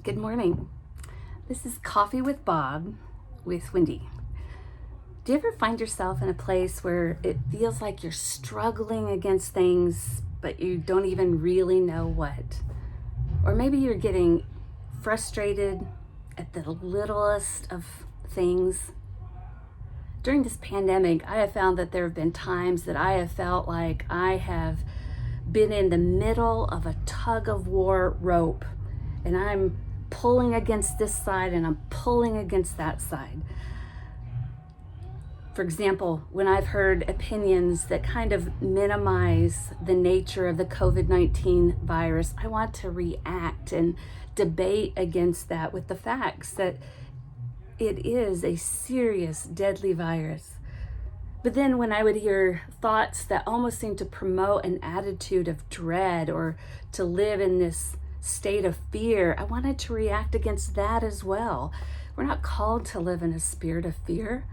Good morning. This is Coffee with Bob with Wendy. Do you ever find yourself in a place where it feels like you're struggling against things, but you don't even really know what? Or maybe you're getting frustrated at the littlest of things. During this pandemic, I have found that there have been times that I have felt like I have been in the middle of a tug of war rope, and I'm pulling against this side and I'm pulling against that side. For example, when I've heard opinions that kind of minimize the nature of the COVID-19 virus, I want to react and debate against that with the facts that it is a serious, deadly virus. But then when I would hear thoughts that almost seem to promote an attitude of dread or to live in this state of fear, I wanted to react against that as well. We're not called to live in a spirit of fear.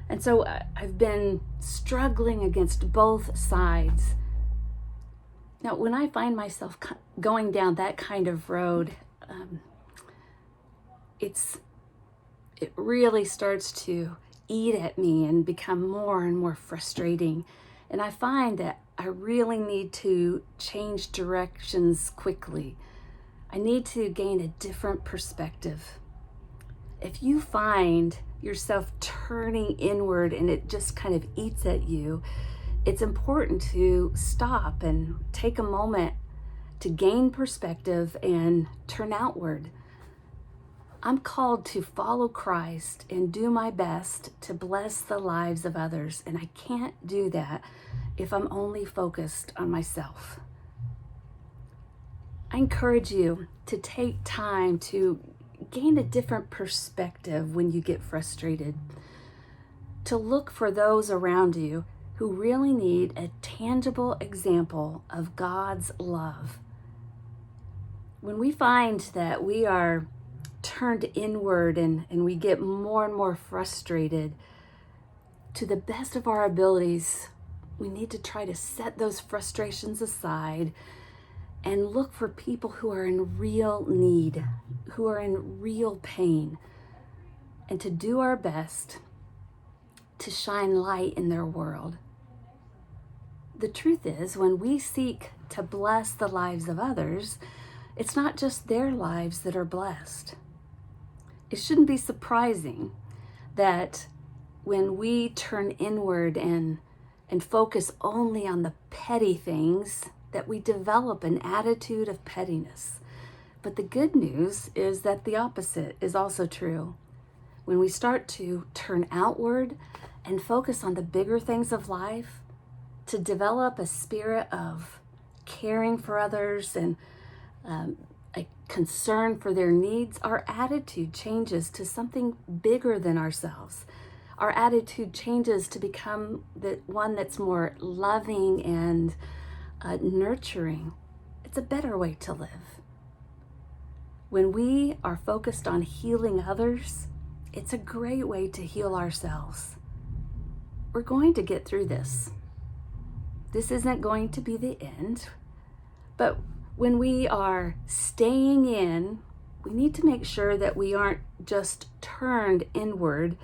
And so I've been struggling against both sides. Now, when I find myself going down that kind of road, it really starts to eat at me and become more and more frustrating. And I find that I really need to change directions quickly. I need to gain a different perspective. If you find yourself turning inward and it just kind of eats at you, it's important to stop and take a moment to gain perspective and turn outward. I'm called to follow Christ and do my best to bless the lives of others, and I can't do that if I'm only focused on myself. I encourage you to take time to gain a different perspective when you get frustrated, to look for those around you who really need a tangible example of God's love. When we find that we are turned inward and we get more and more frustrated, to the best of our abilities, we need to try to set those frustrations aside and look for people who are in real need, who are in real pain, and to do our best to shine light in their world. The truth is, when we seek to bless the lives of others, it's not just their lives that are blessed. It shouldn't be surprising that when we turn inward and focus only on the petty things, that we develop an attitude of pettiness. But the good news is that the opposite is also true. When we start to turn outward and focus on the bigger things of life, to develop a spirit of caring for others and a concern for their needs, our attitude changes to something bigger than ourselves. Our attitude changes to become the one that's more loving and nurturing. It's a better way to live. When we are focused on healing others, it's a great way to heal ourselves. We're going to get through this. This isn't going to be the end, but when we are staying in, we need to make sure that we aren't just turned inward.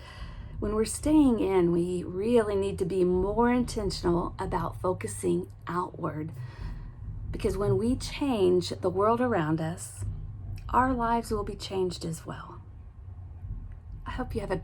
When we're staying in, we really need to be more intentional about focusing outward. Because when we change the world around us, our lives will be changed as well. I hope you have a